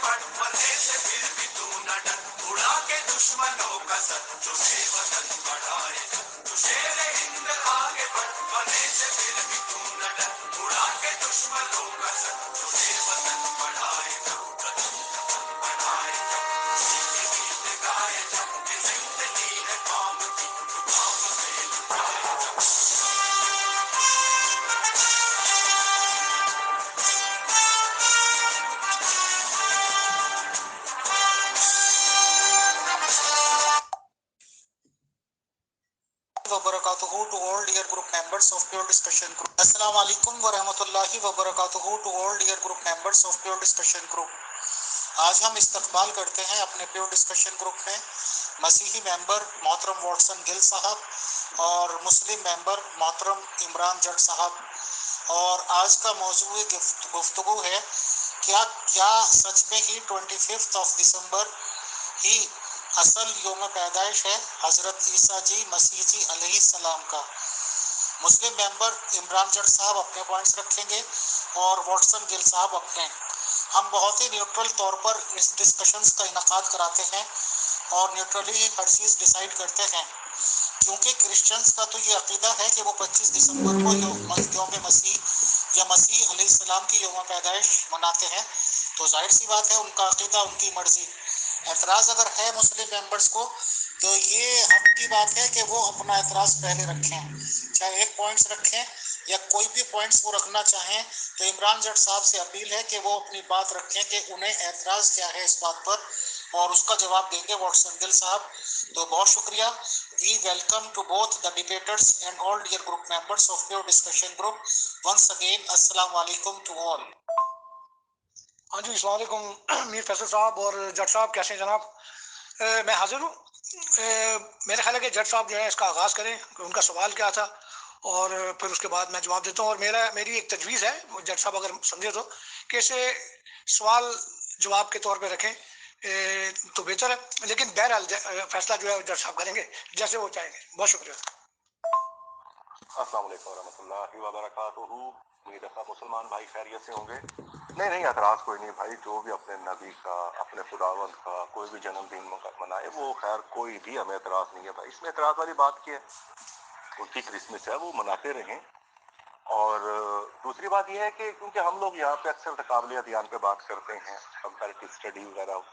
बढ़, मरने से फिर भी तू न डर, उड़ा के दुश्मनों का सर, जो वतन बढ़ाए, तू शेर हिंद आगे बढ़, मरने से फिर भी तू न डर, उड़ा के दुश्मनों का सर, जो वतन बढ़ाए, वतन बढ़ाए, खुशी के गीत गाए, ये जिंदगी है कौम की, कौम से लुटाए। वबरकातुहू to all dear group members of pure discussion group. Assalamu alaikum wa rahmatullahi wa barakatuhu to all dear group members of pure discussion group. आज हम इस्तकबाल करते हैं अपने प्योर डिस्कशन ग्रुप में मसीही मेंबर मोहतरम वॉटसन गिल साहब और मुस्लिम मेंबर मोहतरम इमरान जट साहब। और आज का मौजूद गुफ्तगू है क्या क्या सच में ही 25 दिसंबर ही असल योम पैदाइश है हजरत ईसा जी मसीह जी अलैहिस्सलाम का। मुस्लिम मेंबर इमरान जट साहब अपने पॉइंट्स रखेंगे और वॉटसन गिल साहब अपने। हम बहुत ही न्यूट्रल तौर पर इस डिस्कशंस का इनकाद कराते हैं और न्यूट्रली हर चीज़ डिसाइड करते हैं, क्योंकि क्रिश्चियंस का तो ये अकीदा है कि वो 25 दिसंबर को यौम मसीह या मसीह अलैहिस्सलाम की यौम पैदाइश मनाते हैं, तो जाहिर सी बात है उनका अकीदा उनकी मर्जी। एतराज़ अगर है मुस्लिम मेंबर्स को तो ये हक की बात है कि वो अपना एतराज़ पहले रखें, चाहे एक पॉइंट्स रखें या कोई भी पॉइंट्स वो रखना चाहें। तो इमरान जट साहब से अपील है कि वो अपनी बात रखें कि उन्हें एतराज़ क्या है इस बात पर, और उसका जवाब देंगे वॉटसन गिल साहब। तो बहुत शुक्रिया। We welcome to both the debaters and all dear group members of pure discussion group. Once again अस्सलाम वालेकुम टू ऑल। हाँ जी, अस्सलाम वालेकुम मीर फैसल साहब और जट साहब, कैसे हैं जनाब? मैं हाजिर हूँ। मेरा ख्याल है कि जट साहब जो है इसका आगाज़ करें कि उनका सवाल क्या था और फिर उसके बाद मैं जवाब देता हूँ। और मेरी एक तजवीज़ है, जट साहब अगर समझे तो, कि इसे सवाल जवाब के तौर पे रखें तो बेहतर है, लेकिन बहरहाल फैसला जो है जट साहब करेंगे जैसे वो चाहेंगे। बहुत शुक्रिया। अस्सलाम वालेकुम रहमतुल्लाहि व बरकातुहू। उम्मीद है सब मुसलमान भाई खैरियत से होंगे। नहीं, एतराज़ कोई नहीं भाई, जो भी अपने नबी का, अपने खुदावंद का कोई भी जन्मदिन मनाए वो खैर कोई भी हमें एतराज़ नहीं है भाई। इसमें एतराज़ वाली बात क्या है? उनकी क्रिसमस है, वो मनाते रहें। और दूसरी बात यह है कि क्योंकि हम लोग यहाँ पे अक्सर तकाबले अदियान पे बात करते हैं, कंपैरेटिव स्टडी वगैरह,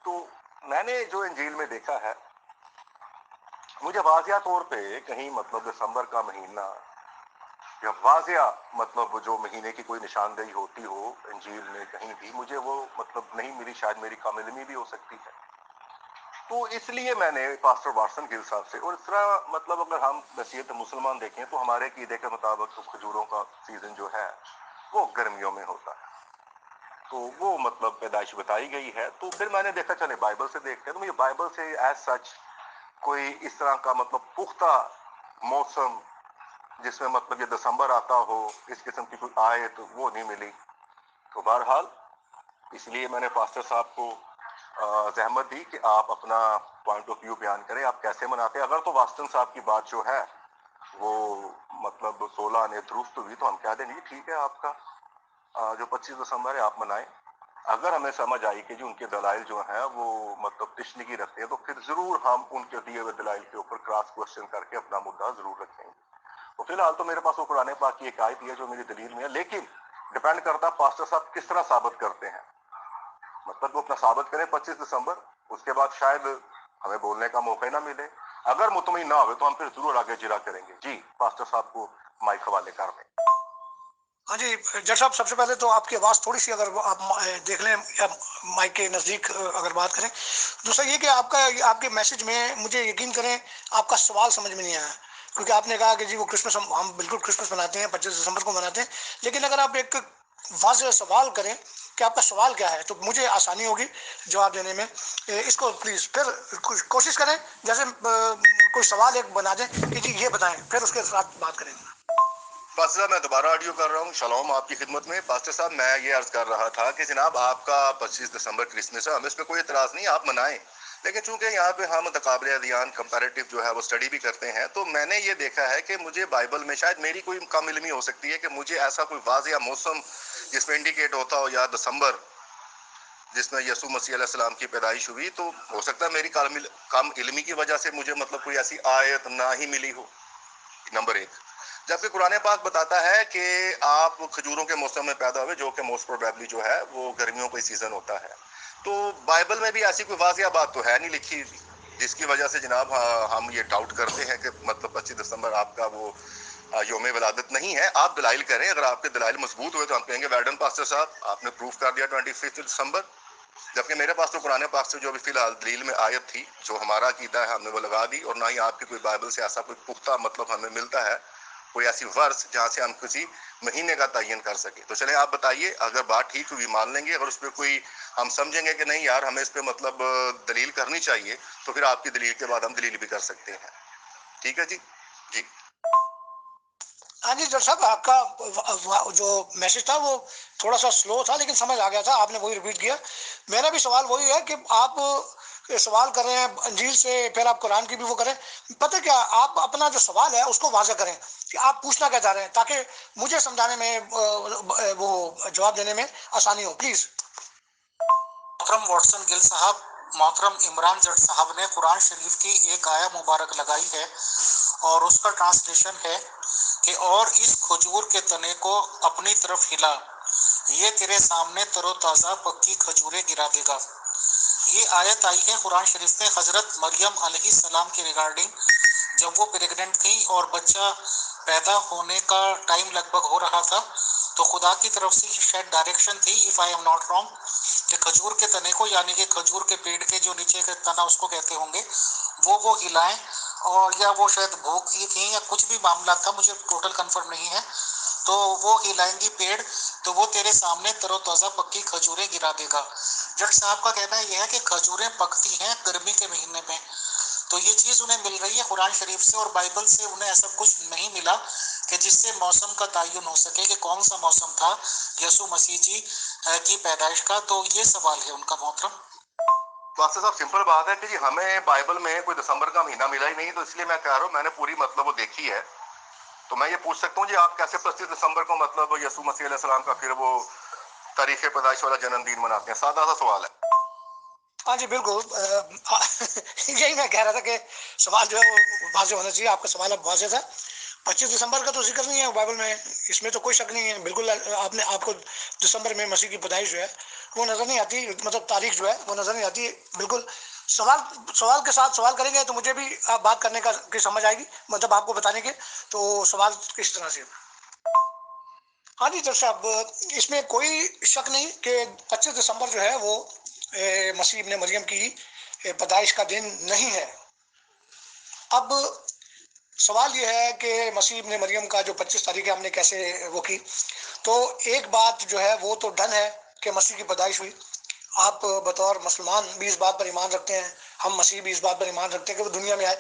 तो मैंने जो इंजील में देखा है, मुझे वाजिया तौर पे कहीं मतलब दिसंबर का महीना या वाजिया मतलब जो महीने की कोई निशानदेही होती हो इंजील में कहीं भी, मुझे वो मतलब नहीं मिली। शायद मेरी कम-इल्मी भी हो सकती है। तो इसलिए मैंने पास्टर वॉटसन गिल साहब से, और इस तरह मतलब अगर हम नसीहत मुसलमान देखें तो हमारे कीदे के मुताबिक तो खजूरों का सीजन जो है वो गर्मियों में होता है, तो वो मतलब पैदाइश बताई गई है। तो फिर मैंने देखा चले बाइबल से देखते हैं, तो मुझे बाइबल से एज सच कोई इस तरह का मतलब पुख्ता मौसम जिसमें मतलब ये दिसंबर आता हो, इस किस्म की कोई आए तो वो नहीं मिली। तो बहरहाल इसलिए मैंने पास्टर साहब को जहमत दी कि आप अपना पॉइंट ऑफ व्यू बयान करें, आप कैसे मनाते हैं। अगर तो वास्तन साहब की बात जो है वो मतलब 16 ने दुरुस्त हुई तो हम कह देंगे ठीक है, आपका जो 25 दिसंबर है आप मनाएं। अगर हमें समझ आई कि जो उनके दलाइल जो हैं वो मतलब तशनीगी रखते हैं, तो फिर जरूर हम उनके दिए हुए दलाइल के ऊपर क्रॉस क्वेश्चन करके अपना मुद्दा जरूर रखेंगे। तो फिलहाल तो मेरे पास वो कुरान पाक की एक आयत है जो मेरी दलील में है, लेकिन डिपेंड करता है पास्टर साहब किस तरह साबित करते हैं। मतलब वो अपना साबित करें 25 दिसंबर, उसके बाद शायद हमें बोलने का मौका ही ना मिले। अगर मुतमईन ना हो तो हम फिर जरूर आगे जिरा करेंगे। जी, पास्टर साहब को माइक हवाले कर दें। हाँ जी जट साहब, सबसे पहले तो आपकी आवाज़ थोड़ी सी अगर आप देख लें या माइक के नज़दीक अगर बात करें। दूसरा ये कि आपके मैसेज में मुझे यकीन करें आपका सवाल समझ में नहीं आया, क्योंकि आपने कहा कि जी वो क्रिसमस हम बिल्कुल क्रिसमस मनाते हैं, 25 दिसंबर को मनाते हैं, लेकिन अगर आप एक वाज़ेह सवाल करें कि आपका सवाल क्या है तो मुझे आसानी होगी जवाब देने में। इसको प्लीज़ फिर कोशिश करें जैसे कोई सवाल एक बना दें कि जी ये बताएं, फिर उसके साथ बात करेंगे। पास्टर साहब मैं दोबारा ऑडियो कर रहा हूँ। शलोम आपकी खिदमत में। पास्टर साहब मैं ये अर्ज कर रहा था कि जनाब आपका 25 दिसंबर क्रिसमस है, हमें इस पर कोई इतराज़ नहीं, आप मनाएं, लेकिन चूंकि यहाँ पे हम तकाबले अदियान कंपैरेटिव जो है वो स्टडी भी करते हैं, तो मैंने ये देखा है कि मुझे बाइबल में, शायद मेरी कोई कम इल्मी हो सकती है, कि मुझे ऐसा कोई वाज़िया मौसम जिसमें इंडिकेट होता हो या दिसंबर जिसमें यसू मसीह अलैहिस्सलाम की पैदाइश हुई, तो हो सकता है मेरी कम इल्मी की वजह से मुझे मतलब कोई ऐसी आयत ना ही मिली हो, नंबर एक। जबकि कुरान पाक बताता है कि आप खजूरों के मौसम में पैदा हुए, जो कि मोस्ट प्रोबेबली जो है वो गर्मियों का सीजन होता है। तो बाइबल में भी ऐसी कोई वाज़िया बात तो है नहीं लिखी, जिसकी वजह से जनाब हम ये डाउट करते हैं कि मतलब 25 दिसंबर आपका वो योम विलादत नहीं है। आप दलाइल करें, अगर आपके दलाइल मजबूत हुए तो हम कहेंगे वेल्डन पास्टर साहब, आपने प्रूफ कर दिया 25 दिसंबर। जबकि मेरे पास तो कुरान पाक से जो अभी फिलहाल दलील में आयत थी, जो हमारा अकीदा है, हमने वो लगा दी, और ना ही आपकी कोई बाइबल से ऐसा कोई पुख्ता मतलब हमें मिलता है, कोई ऐसी वर्स जहाँ से हम किसी महीने का तयन कर सके। तो चले आप बताइए, अगर बात ठीक हुई मान लेंगे, अगर उस पर कोई हम समझेंगे कि नहीं यार हमें इस पर मतलब दलील करनी चाहिए, तो फिर आपकी दलील के बाद हम दलील भी कर सकते हैं। ठीक है जी। जी हाँ जी डॉक्टर साहब, आपका जो मैसेज था वो थोड़ा सा स्लो था, लेकिन समझ आ गया था, आपने वही रिपीट किया। मेरा भी सवाल वही है कि आप सवाल कर रहे हैं अंजील से, फिर आप कुरान की भी वो करें। पता क्या, आप अपना जो सवाल है उसको वाज़ेह करें कि आप पूछना क्या चाह रहे हैं, ताकि मुझे समझाने में वो जवाब देने में आसानी हो। प्लीज। मोहतरम वाटसन गिल साहब, मोहतरम इमरान जट साहब ने कुरान शरीफ की एक आया मुबारक लगाई है और उसका ट्रांसलेशन है कि और इस खजूर के तने को अपनी तरफ हिला, ये तेरे सामने तरोताज़ा पक्की खजूरें गिरा देगा। ये आयत आई है कुरान शरीफ में हजरत मरियम अलैहिस्सलाम के रिगार्डिंग, जब वो प्रेग्नेंट थी और बच्चा पैदा होने का टाइम लगभग हो रहा था, तो खुदा की तरफ से शायद डायरेक्शन थी, if I am not wrong, कि खजूर के तने को, यानी कि खजूर के पेड़ के जो नीचे का तना उसको कहते होंगे, वो हिलाएं। और या वो शायद भूख की थी या कुछ भी मामला था, मुझे टोटल कंफर्म नहीं है, तो वो हिलाएंगी पेड़, तो वो तेरे सामने तरोताज़ा पक्की खजूरें गिरा देगा। जट साहब का कहना यह है कि खजूरें पकती हैं गर्मी के महीने में, तो ये चीज उन्हें मिल रही है कुरान शरीफ से, और बाइबल से उन्हें ऐसा कुछ नहीं मिला कि जिससे मौसम का तयन हो सके कि कौन सा मौसम था यसू मसीह जी की पैदाइश का। तो ये सवाल है उनका मोहतरम। वास्ते साहब सिंपल बात है कि जी हमें बाइबल में कोई दिसंबर का महीना मिला ही नहीं, तो इसलिए मैं कह रहा हूँ मैंने पूरी मतलब वो देखी है, तो मैं ये पूछ सकता हूँ जी आप कैसे 25 दिसंबर को मतलब यसू मसीह अलैहिस्सलाम का फिर वो तारीख पैदाइश वाला जन्मदिन मनाते हैं? सादा सा सवाल है। हाँ जी बिल्कुल, यही मैं कह रहा था कि सवाल जो है वो वाज़ेह होना चाहिए। आपका सवाल अब वाज़ेह था। 25 दिसंबर का तो जिक्र नहीं है बाइबल में, इसमें तो कोई शक नहीं है। बिल्कुल आपने आपको दिसंबर में मसीह की पैदाइश जो है वो नज़र नहीं आती, मतलब तारीख जो है वो नज़र नहीं आती। बिल्कुल सवाल सवाल के साथ सवाल करेंगे तो मुझे भी आप बात करने का की समझ आएगी, मतलब आपको बताने के। तो सवाल किस तरह से। हाँ जी जज साहब, इसमें कोई शक नहीं कि 25 दिसंबर जो है वो मसीह इब्ने मरियम की पैदाइश का दिन नहीं है। अब सवाल यह है कि मसीह इब्ने मरियम का जो 25 तारीख है हमने कैसे वो की। तो एक बात जो है वो तो डन है कि मसीह की पैदाइश हुई। आप बतौर मुसलमान भी इस बात पर ईमान रखते हैं, हम मसीह भी इस बात पर ईमान रखते हैं कि वो दुनिया में आए।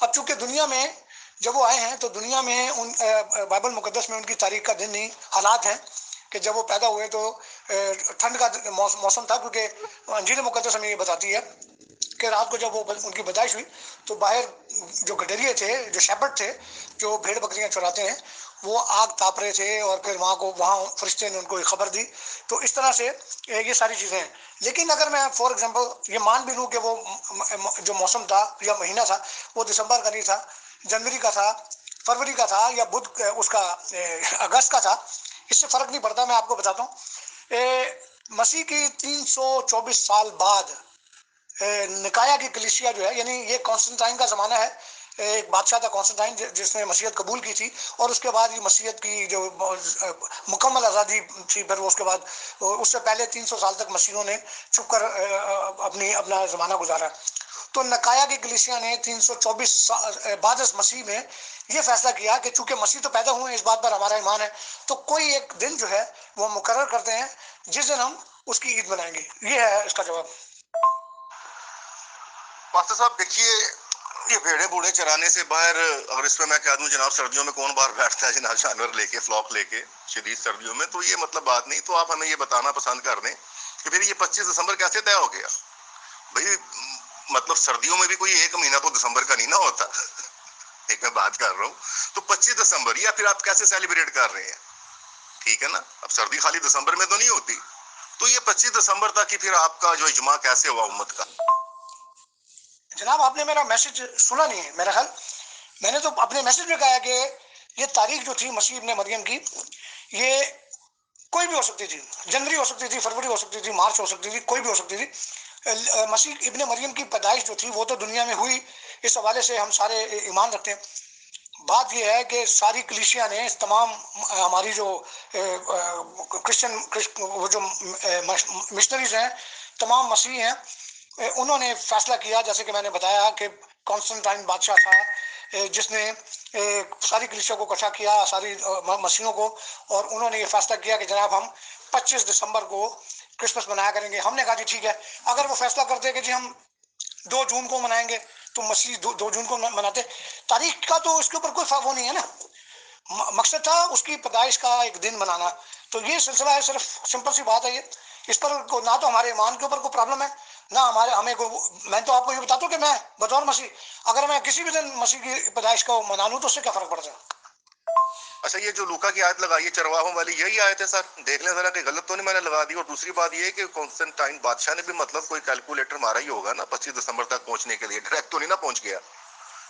अब चूंकि दुनिया में जब वो आए हैं तो दुनिया में उन बाइबल मुकद्दस में उनकी तारीख का दिन नहीं, हालात हैं कि जब वो पैदा हुए तो ठंड का मौसम था, क्योंकि अंजील मुकद्दस हमें ये बताती है कि रात को जब वो उनकी पैदाइश हुई तो बाहर जो गडरिए थे, जो शेपर्ड थे, जो भेड़ बकरियां चुराते हैं, वो आग ताप रहे थे और फिर वहाँ फरिश्ते ने उनको खबर दी। तो इस तरह से ये सारी चीज़ें हैं। लेकिन अगर मैं फॉर एग्जांपल ये मान भी लूँ कि वो जो मौसम था या महीना था वो दिसंबर का नहीं था, जनवरी का था, फरवरी का था, या बुध उसका अगस्त का था, इससे फर्क नहीं पड़ता। मैं आपको बताता हूँ, मसीह की 324 साल बाद निकाया की कलीसिया जो है, यानी ये कॉन्स्टेंटाइन का ज़माना है। एक बादशाह था कॉन्स्टेंटाइन जिसने मसीहत कबूल की थी, और उसके बाद ये मसीहत की जो मुकम्मल आज़ादी थी, फिर उसके बाद उससे पहले 300 साल तक मसीहों ने छुप कर अपना ज़माना गुजारा। तो नकाया की कलीसिया ने 324 बाद मसीह में ये फैसला किया कि चूंकि मसीह तो पैदा हुए, इस बात पर हमारा ईमान है, तो कोई एक दिन जो है वो मुकर्रर करते हैं जिस दिन हम उसकी ईद मनाएंगे। ये है इसका जवाब। पास्टर साहब देखिए, ये भेड़े बूढ़े चराने से बाहर, अगर इसमें मैं कह दूं जनाब सर्दियों में कौन बाहर बैठता है जनाब जानवर लेके, फ्लॉक लेके शदीद सर्दियों में, तो ये मतलब बात नहीं। तो आप हमें ये बताना पसंद कर दें कि फिर ये 25 दिसंबर कैसे तय हो गया भाई? मतलब सर्दियों में भी कोई एक महीना तो दिसंबर का नहीं ना होता। एक मैं बात कर रहा हूँ, तो 25 दिसंबर या फिर आप कैसे सेलिब्रेट कर रहे हैं? ठीक है ना, अब सर्दी खाली दिसंबर में तो नहीं होती, तो तो ये 25 दिसंबर तक ही फिर आपका जो इजमा कैसे हुआ उम्मत का? जनाब आपने मेरा मैसेज सुना नहीं है मेरा ख्याल। मैंने तो अपने मैसेज में कहा कि ये तारीख जो थी मसीह इब्ने मरियम की, ये कोई भी हो सकती थी, जनवरी हो सकती थी, फरवरी हो सकती थी, मार्च हो सकती थी, कोई भी हो सकती थी। मसीह इब्ने मरियम की पैदाइश जो थी वो तो दुनिया में हुई, इस हवाले से हम सारे ईमान रखते हैं। बात यह है कि सारी कलीसिया ने तमाम हमारी जो क्रिश्चियन वो जो मिशनरीज हैं, तमाम मसीह हैं, उन्होंने फैसला किया, जैसे कि मैंने बताया कि कॉन्स्टेंटाइन बादशाह था जिसने सारी कलीसिया को इकट्ठा किया, सारी मसीहों को, और उन्होंने ये फैसला किया कि जनाब हम 25 दिसंबर को क्रिसमस मनाया करेंगे। हमने कहा जी ठीक है, अगर वो फैसला करते कि जी हम 2 जून को मनाएंगे तो मसीह 2 जून को मनाते। तारीख का तो इसके ऊपर कोई वो नहीं है ना, मकसद था उसकी पैदाइश का एक दिन मनाना। तो ये सिलसिला है, सिर्फ सिंपल सी बात है ये। इस पर ना तो हमारे ईमान के ऊपर कोई प्रॉब्लम है, ना हमारे हमें को। मैं तो आपको ये बताता हूँ कि मैं बतौर मसीह अगर मैं किसी भी दिन मसीह की पैदाइश को मना लूँ तो उससे क्या फर्क पड़ता है। अच्छा, ये जो लूका की आयत लगाई है चरवाहों वाली, यही आयत है सर? देख लें जरा कि गलत तो नहीं मैंने लगा दी। और दूसरी बात ये है कि कॉन्स्टेंटाइन बादशाह ने भी मतलब कोई कैलकुलेटर मारा ही होगा ना 25 दिसंबर तक पहुंचने के लिए, डायरेक्ट तो नहीं ना पहुंच गया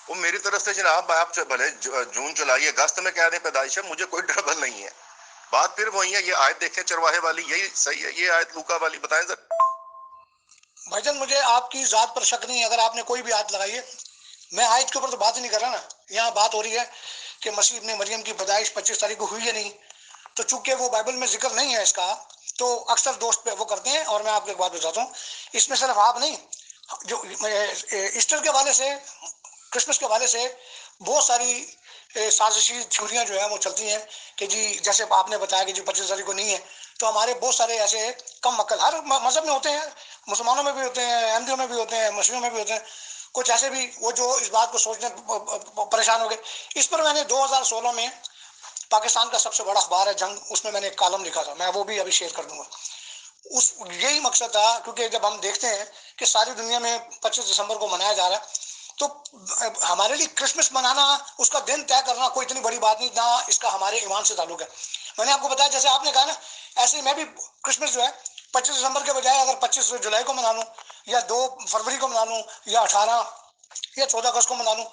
वो। मेरी तरफ से जनाब आप भले जून जुलाई अगस्त में कह दें पैदाइश है, मुझे कोई ट्रबल नहीं है। बात फिर वही है, ये आयत देखें चरवाहे वाली, यही सही है ये आयत लूका वाली, बताएं सर। भाईजान मुझे आपकी जात पर शक नहीं है, अगर आपने कोई भी आयत लगाई है, मैं आयत के ऊपर तो बात ही नहीं कर रहा ना। यहाँ बात हो रही है कि मसीह इब्ने मरियम की पैदाइश 25 तारीख को हुई है नहीं, तो चूंकि वो बाइबल में जिक्र नहीं है इसका, तो अक्सर दोस्त पे वो करते हैं। और मैं आपको एक बात बताता हूँ, इसमें सिर्फ आप नहीं, जो ईस्टर के हवाले से, क्रिसमस के हवाले से बहुत सारी साजिशी थ्योरियां जो है वो चलती हैं कि जी जैसे आपने बताया कि जी 25 तारीख को नहीं है, तो हमारे बहुत सारे ऐसे कम अक्ल हर मजहब में होते हैं, मुसलमानों में भी होते हैं, अहमदियों में भी होते हैं, मुस्लिमों में भी होते हैं, कुछ ऐसे भी वो जो इस बात को सोचने परेशान हो गए। इस पर मैंने 2016 में पाकिस्तान का सबसे बड़ा अखबार है जंग, उसमें मैंने एक कॉलम लिखा था, मैं वो भी अभी शेयर कर दूंगा। उस यही मकसद था, क्योंकि जब हम देखते हैं कि सारी दुनिया में 25 दिसंबर को मनाया जा रहा है, तो हमारे लिए क्रिसमस मनाना, उसका दिन तय करना कोई इतनी बड़ी बात नहीं, ना इसका हमारे ईमान से ताल्लुक है। मैंने आपको बताया, जैसे आपने कहा ना, ऐसे मैं भी क्रिसमस जो है 25 दिसंबर के बजाय अगर 25 जुलाई को मना लूँ, या 2 फरवरी को मना लूँ, या 18 या 14 अगस्त को मना लूँ,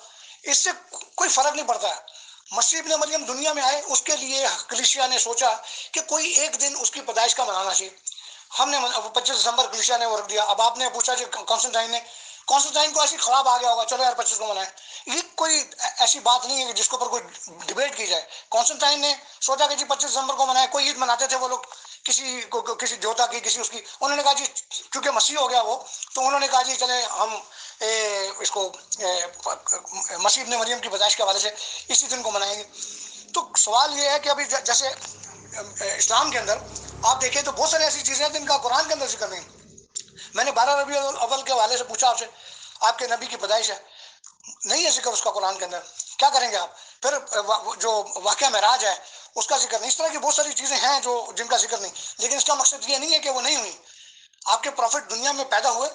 इससे कोई फर्क नहीं पड़ता है। मसीह इब्ने मरियम दुनिया में आए, उसके लिए कलीसिया ने सोचा कि कोई एक दिन उसकी पैदाइश का मनाना चाहिए। हमने 25 दिसंबर कलीसिया ने वो रख दिया। अब आपने पूछा कि कॉन्स्टेंटाइन को ऐसी खराब आ गया होगा, चलो यार 25 को मनाए। ये कोई ऐसी बात नहीं है कि जिसके ऊपर कोई डिबेट की जाए। कॉन्स्टेंटाइन ने सोचा कि जी 25 दिसंबर को मनाए। कोई ईद मनाते थे वो लोग, किसी देवता की, किसी उसकी, उन्होंने कहा जी चूंकि मसीह हो गया वो, तो उन्होंने कहा जी चले हम इसको मसीह इब्ने मरियम की पैदाइश के हवाले से इसी दिन को मनाएंगे। तो सवाल ये है कि अभी जैसे इस्लाम के अंदर आप देखें तो बहुत सारी ऐसी चीजें हैं जिनका कुरान के अंदर जिक्र नहीं। मैंने 12 रबी अव्वल के हवाले से पूछा आपसे, आपके नबी की पैदाइश है, नहीं है जिक्र उसका कुरान के अंदर, क्या करेंगे आप? फिर जो वाक़या महराज है उसका जिक्र नहीं। इस तरह की बहुत सारी चीजें हैं जो जिनका जिक्र नहीं, लेकिन इसका मकसद ये नहीं है कि वो नहीं हुई। आपके प्रॉफिट दुनिया में पैदा हुए,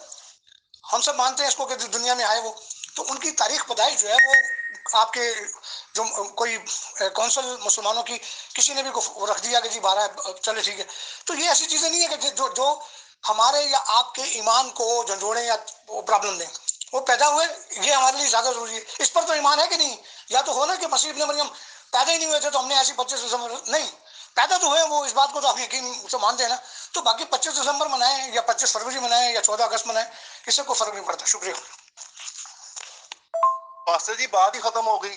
हम सब मानते हैं इसको कि दुनिया में आए वो, तो उनकी तारीख पैदाइश जो है वो आपके जो कोई कौंसल मुसलमानों की किसी ने भी को रख दिया कि जी 12 चले ठीक है। तो ये ऐसी चीजें नहीं है कि जो जो हमारे या आपके ईमान को झंझोड़े या प्रॉब्लम दें। वो पैदा हुए, ये हमारे लिए ज्यादा जरूरी है। इस पर तो ईमान है कि नहीं? या तो हो ना कि मसीह इब्ने मरियम पैदा ही नहीं हुए थे तो हमने ऐसी 25 दिसंबर, नहीं, पैदा तो हुए वो, इस बात को तो आप यकीन से मानते हैं ना। तो बाकी 25 दिसंबर मनाए या 25 फरवरी मनाए या 14 अगस्त मनाए, इससे कोई फर्क नहीं पड़ता। शुक्रिया। पास्टर जी बात ही खत्म हो गई।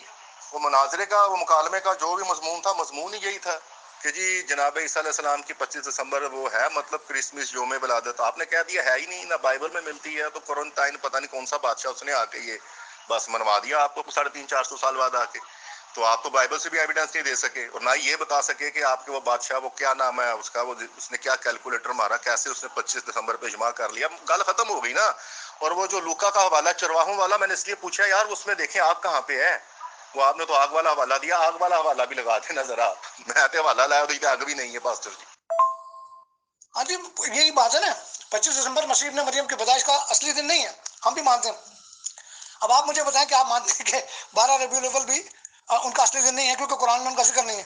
वो मुनाजरे का, वो मुकालमे का जो भी मजमून था, मजमून ही यही था कि जी जनाब ईसा अलैहिस्सलाम की 25 दिसंबर वो है मतलब क्रिसमस योम विलादत। आपने कह दिया है ही नहीं, ना बाइबल में मिलती है। तो क्वारंटाइन पता नहीं कौन सा बादशाह, उसने आके ये बस मनवा दिया आपको 350-400 साल बाद आके। तो आप तो बाइबल से भी एविडेंस नहीं दे सके, और ना ये बता सके कि आपके वो बादशाह, वो क्या नाम है उसका, वो उसने क्या कैलकुलेटर मारा, कैसे उसने 25 दिसंबर पे इजमा कर लिया। गल खत्म हो गई ना। और वो जो लूका का हवाला चरवाहों वाला, मैंने इसलिए पूछा यार उसमें देखें आग कहाँ पे है। वो आपने तो आग वाला हवाला दिया, आग वाला हवाला भी लगा देना जरा। मैं तो हवाला लाया तो आग भी नहीं है पास्टर जी। हाँ जी, यही बात है ना, 25 दिसंबर मसीह इब्ने मरियम की पैदाइश का असली दिन नहीं है, हम भी मानते हैं। अब आप मुझे बताएं कि आप मानते हैं कि 12 रबीउल अव्वल भी उनका असली दिन नहीं है क्योंकि कुरान में उनका जिक्र नहीं है।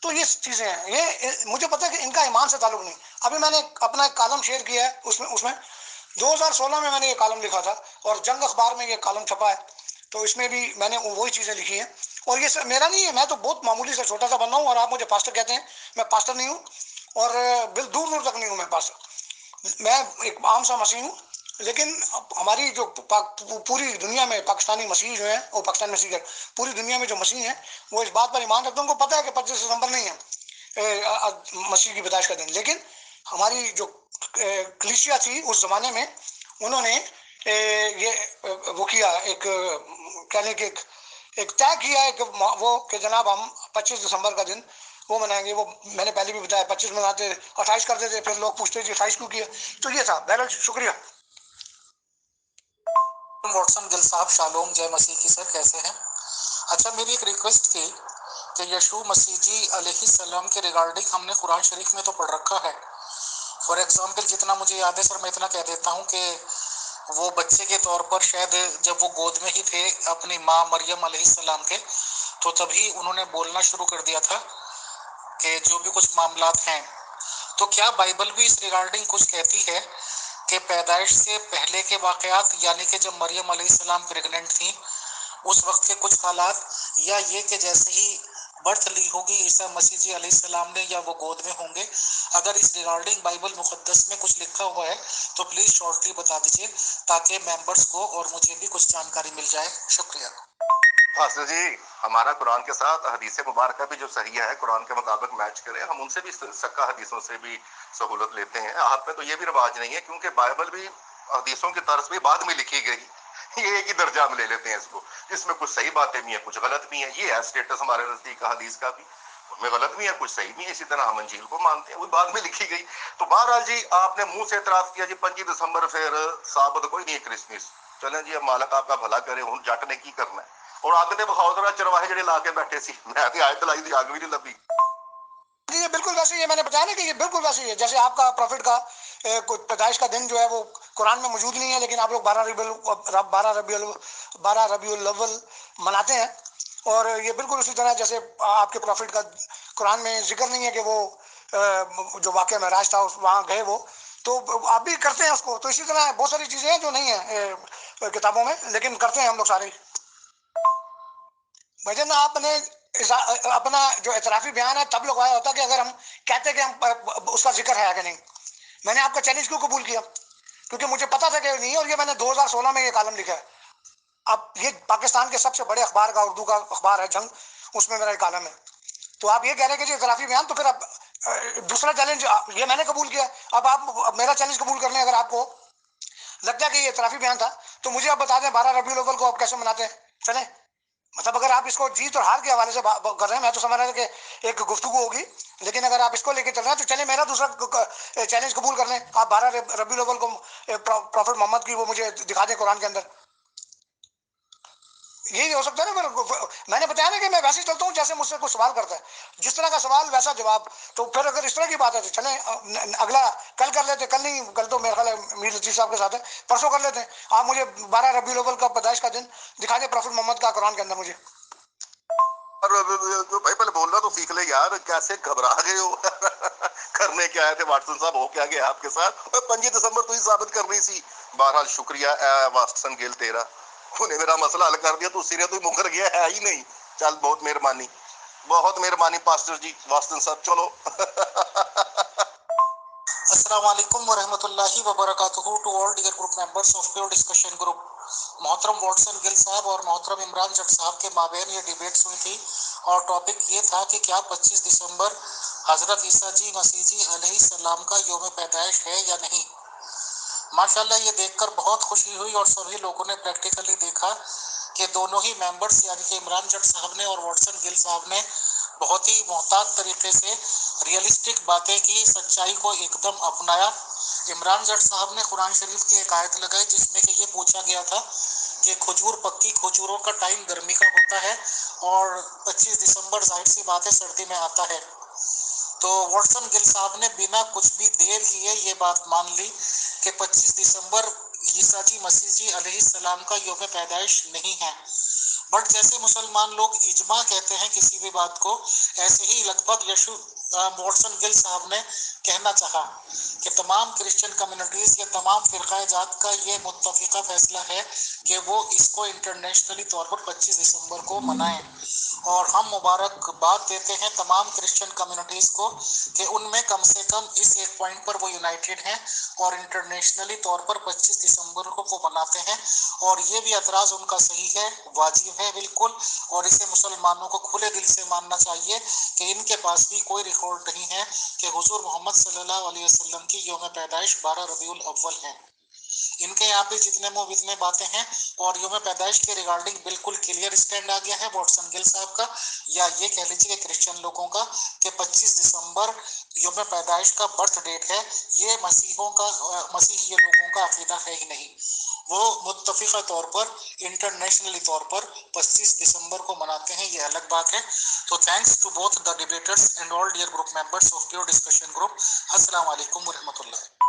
तो ये चीजें हैं, ये मुझे पता है कि इनका ईमान से ताल्लुक नहीं। अभी मैंने अपना एक कॉलम शेयर किया है, उसमें 2016 में मैंने ये कॉलम लिखा था और जंग अखबार में ये कॉलम छपा है, तो इसमें भी मैंने वही चीजें लिखी हैं। और ये मेरा नहीं है, मैं तो बहुत मामूली से छोटा सा बंदा हूँ और आप मुझे पास्टर कहते हैं, मैं पास्टर नहीं हूँ और बिल्कुल दूर दूर तक नहीं हूँ मैं पास्टर, मैं एक आम सा मसीह हूँ। लेकिन हमारी जो पूरी दुनिया में पाकिस्तानी मसीह जो है, वो पाकिस्तानी मसीह पूरी दुनिया में जो मसीह हैं वो इस बात पर ईमान रखते हैं, उनको पता है कि 25 दिसंबर नहीं है मसीह की पैदाइश का दिन। लेकिन हमारी जो कलीसिया थी उस जमाने में, उन्होंने ये वो किया, एक कहने के एक तय किया एक वो कि जनाब हम 25 दिसंबर का दिन वो मनाएंगे। वो मैंने पहले भी बताया 25 मनाते, 28 करते थे, फिर लोग पूछते थे 28 क्यों किया। तो ये था। बहरहाल शुक्रिया। वॉटसन गिल साहब, शालोम, जय मसीह की सर, कैसे हैं? अच्छा, मेरी एक रिक्वेस्ट थी कि यीशु मसीह जी अलैहिस्सलाम के रिगार्डिंग हमने कुरान शरीफ में तो पढ़ रखा है। फॉर एग्जाम्पल जितना मुझे याद है सर, मैं इतना कह देता हूँ कि वो बच्चे के तौर पर शायद जब वो गोद में ही थे अपनी माँ मरियम अलैहिस्सलाम के, तो तभी उन्होंने बोलना शुरू कर दिया था कि जो भी कुछ मामलात हैं। तो क्या बाइबल भी इस रिगार्डिंग कुछ कहती है कि पैदाइश से पहले के वाकयात, यानी कि जब मरियम अलैहिस्सलाम प्रेग्नेंट थी उस वक्त के कुछ हालात, या ये कि जैसे ही बर्थ ली होगी ईसा मसीह जी अलैहिस्सलाम ने या वो गोद में होंगे? अगर इस रिगार्डिंग बाइबल मुकद्दस में कुछ लिखा हुआ है तो प्लीज शॉर्टली बता दीजिए ताकि मेंबर्स को और मुझे भी कुछ जानकारी मिल जाए। शुक्रिया। फासिल जी, हमारा कुरान के साथ हदीस मुबारक भी जो सही है कुरान के मुताबिक मैच करें, हम उनसे भी सक्का हदीसों से भी सहूलत लेते हैं। आप में तो ये भी रिवाज नहीं है, क्योंकि बाइबल भी हदीसों की तर्ज पे बाद में लिखी गई, ये एक ही दर्जा में ले लेते हैं इसको। इसमें कुछ सही बातें भी हैं, कुछ गलत भी हैं। ये है स्टेटस हमारे नजदीक हदीस का भी, उनमें गलत भी है कुछ सही भी है। इसी तरह हम अंजील को मानते हैं, वो बाद में लिखी गई। तो बहरहाल जी, आपने मुंह से एतराज किया जी 25 दिसंबर फिर साबत कोई नहीं है क्रिसमस। चलें जी, अब मालक आपका भला करे, हूं जट ने की करना है। और अग ते विखाओ जरा चरवाहे जेडे ला के बैठे सी, मैं तो आयत लाई थी, अग भी नहीं लगी। ये बिल्कुल वैसे ही है, मैंने बताया ना कि ये बिल्कुल वैसे ही है जैसे आपका प्रॉफिट का पैदाइश का दिन जो है वो कुरान में मौजूद नहीं है, लेकिन आप लोग 12 रबीउल अव्वल मनाते हैं। और ये बिल्कुल उसी तरह जैसे आपके प्रॉफिट का कुरान में जिक्र नहीं है कि वो जो वाक़या महराज था वहाँ गए वो, तो आप भी करते हैं उसको। तो इसी तरह बहुत सारी चीज़ें हैं जो नहीं है किताबों में, लेकिन करते हैं हम लोग सारे। भजन आपने अपना जो इतराफी बयान है तब लगवाया होता कि अगर हम कहते कि हम उसका जिक्र है कि नहीं। मैंने आपका चैलेंज क्यों कबूल किया? क्योंकि मुझे पता था कि नहीं, और ये मैंने 2016 में ये कॉलम लिखा है। अब ये पाकिस्तान के सबसे बड़े अखबार का, उर्दू का अखबार है जंग, उसमें मेरा कॉलम है। तो आप ये कह रहे हैं कि जी इतराफी बयान, तो फिर अब दूसरा चैलेंज ये मैंने कबूल किया। अब आप मेरा चैलेंज कबूल कर लें, अगर आपको लगता है कि ये इतराफी बयान था, तो मुझे आप बता दें 12 रबीउल अव्वल को आप कैसे मनाते हैं। चलें, मतलब अगर आप इसको जीत और हार के हवाले से कर रहे हैं, मैं तो समझ रहा था कि एक गुफ्तगू होगी, लेकिन अगर आप इसको लेके चल रहे हैं तो चले मेरा दूसरा चैलेंज कबूल कर लें। आप 12 रबीउल अव्वल को प्रॉफिट मोहम्मद की वो मुझे दिखा दें कुरान के अंदर। यही हो सकता है ना। मैंने बताया ना कि मैं वैसे चलता हूँ जैसे मुझसे कोई सवाल करता है, जिस तरह का सवाल वैसा जवाब। तो फिर अगर इस तरह की बात है तो चले अगला कल कर लेते। कल नहीं, कल तो मेरा ख्याल है मीर लतीफ साहब के साथ है, परसों कर लेते हैं। आप मुझे 12 रबीउल अव्वल का पैदाइश का दिन दिखा दें प्रॉफिट मोहम्मद का कुरान के अंदर मुझे। भाई पहले बोलना तो सीख ले यार, कैसे घबरा गए हो? करने क्या आए थे वाटसन साहब, हो क्या गया आपके साथ? 25 दिसंबर तो ही साबित कर रही थी। बहरहाल शुक्रिया वाटसन गिल तेरा, उन्हें मेरा मसला हल कर दिया। तू सिरे तो मुकर गया है ही नहीं। चल, बहुत मेहरबानी, बहुत मेहरबानी पास्टर जी, वाटसन साहब चलो। अस्सलाम वालेकुम वरहमतुल्लाहि वबरकातुहू to all dear group members of pure discussion group. मोहतरम वॉटसन गिल साहब और मोहतरम इमरान जट साहब के माबेन ये डिबेट्स हुई थी और टॉपिक ये था कि क्या 25 दिसंबर हजरत ईसा जी मसीह जी अलैहिस्सलाम का यौम पैदाइश है या नहीं। माशाल्लाह ये देखकर बहुत खुशी हुई और सभी लोगों ने प्रैक्टिकली देखा कि दोनों ही मेंबर्स यानी कि इमरान जट साहब ने और वॉटसन गिल साहब ने बहुत ही मोहतात तरीके से रियलिस्टिक बातें की, सच्चाई को एकदम अपनाया। इमरान जट साहब ने कुरान शरीफ की एक आयत लगाई जिसमें कि ये पूछा गया था कि खजूर पक्की खजूरों का टाइम गर्मी का होता है और 25 दिसंबर जाहिर सी बात है सर्दी में आता है। तो वॉटसन गिल साहब ने बिना कुछ भी देर किए ये बात मान ली कि 25 दिसंबर ईसा जी मसीह जी अलैहिस्सलाम का यौम पैदाइश नहीं है। बट जैसे मुसलमान लोग इजमा कहते हैं किसी भी बात को, ऐसे ही लगभग वॉटसन गिल साहब ने कहना चाहा कि तमाम क्रिश्चियन कम्युनिटीज या तमाम फिरका जात का ये मुत्तफिका फैसला है कि वो इसको इंटरनेशनली तौर पर 25 दिसंबर को मनाएं। और हम मुबारकबाद देते हैं तमाम क्रिश्चियन कम्युनिटीज को कि उनमें कम से कम इस एक पॉइंट पर वो यूनाइटेड हैं और इंटरनेशनली तौर पर 25 दिसंबर को वो मनाते हैं। और ये भी एतराज उनका सही है, वाजिब है बिल्कुल, और इसे मुसलमानों को खुले दिल से मानना चाहिए कि इनके पास भी कोई रिकॉर्ड नहीं है कि हुजूर मोहम्मद सल्लल्लाहु अलैहि वसल्लम की यौम पैदाइश 12 रबीउल अव्वल है। इनके यहाँ पे जितने मुंह इतने बातें हैं, और यौम पैदाइश के रिगार्डिंग बिल्कुल क्लियर स्टैंड आ गया है वॉटसन गिल साहब का, या ये कह लीजिए क्रिश्चियन लोगों का, कि 25 दिसंबर यौम पैदाइश का बर्थ डेट है। ये मसीही लोगों का अकीदा है ही नहीं। वो मुत्तफिका तौर पर इंटरनेशनली तौर पर 25 दिसंबर को मनाते हैं, ये अलग बात है। तो thanks to both the debaters and all dear group members of pure discussion group. अस्सलाम वालेकुम व रहमतुल्लाह।